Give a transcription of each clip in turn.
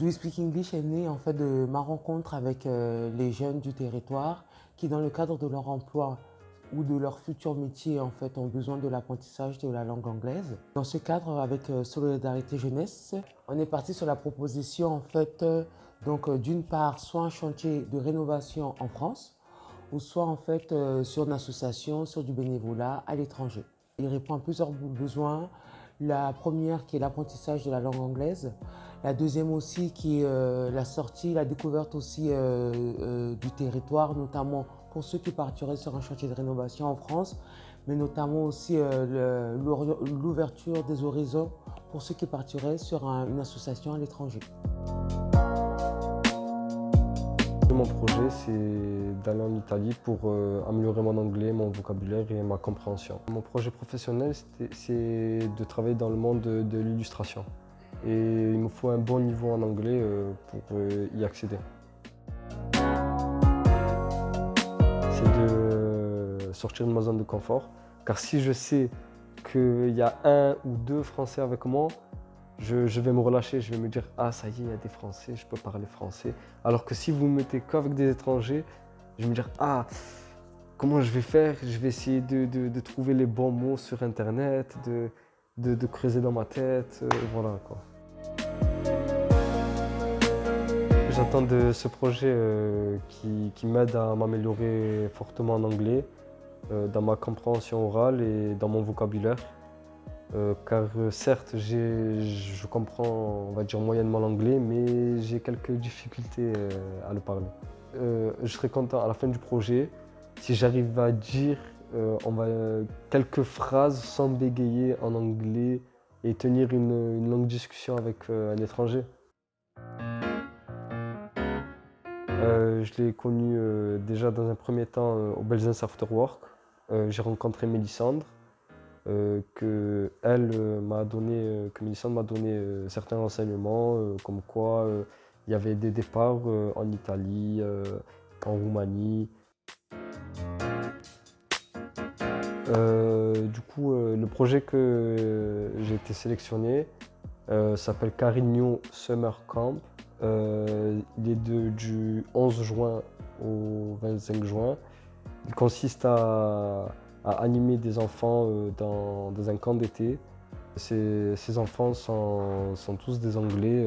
Do You Speak English est né en fait de ma rencontre avec les jeunes du territoire qui, dans le cadre de leur emploi ou de leur futur métier, en fait, ont besoin de l'apprentissage de la langue anglaise. Dans ce cadre, avec Solidarité Jeunesse, on est parti sur la proposition en fait, d'une part, soit un chantier de rénovation en France, ou soit en fait sur une association, sur du bénévolat à l'étranger. Il répond à plusieurs besoins. La première qui est l'apprentissage de la langue anglaise. La deuxième aussi qui est la sortie, la découverte aussi du territoire, notamment pour ceux qui partiraient sur un chantier de rénovation en France, mais notamment aussi l'ouverture des horizons pour ceux qui partiraient sur une association à l'étranger. Mon projet, c'est d'aller en Italie pour améliorer mon anglais, mon vocabulaire et ma compréhension. Mon projet professionnel, c'est de travailler dans le monde de l'illustration. Et il me faut un bon niveau en anglais pour y accéder. C'est de sortir de ma zone de confort, car si je sais qu'il y a un ou deux Français avec moi, je vais me relâcher, je vais me dire « Ah, ça y est, il y a des Français, je peux parler français ». Alors que si vous me mettez qu'avec des étrangers, je vais me dire « Ah, comment je vais faire ?» Je vais essayer de trouver les bons mots sur Internet, de creuser dans ma tête, voilà quoi. J'attends de ce projet qui m'aide à m'améliorer fortement en anglais, dans ma compréhension orale et dans mon vocabulaire. Car certes, je comprends, on va dire, moyennement l'anglais, mais j'ai quelques difficultés à le parler. Je serais content à la fin du projet si j'arrive à dire quelques phrases sans bégayer en anglais et tenir une longue discussion avec un étranger. Je l'ai connu déjà dans un premier temps au Belzunce After Work. J'ai rencontré Mélissandre. Que Mélissandre m'a donné certains renseignements, comme quoi il y avait des départs en Italie, en Roumanie. Le projet que j'ai été sélectionné s'appelle Carigno Summer Camp. Il est du 11 juin au 25 juin. Il consiste à animer des enfants dans un camp d'été. Ces enfants sont tous des Anglais.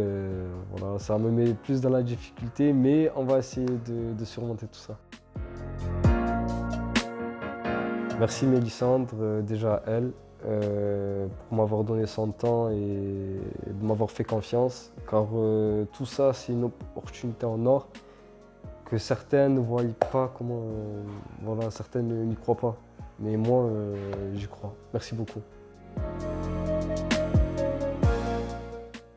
Voilà, ça me met plus dans la difficulté, mais on va essayer de surmonter tout ça. Merci Mélissandre, déjà à elle, pour m'avoir donné son temps et de m'avoir fait confiance, car tout ça, c'est une opportunité en or que certains ne voient pas, voilà, certains n'y croient pas. Mais moi, j'y crois. Merci beaucoup.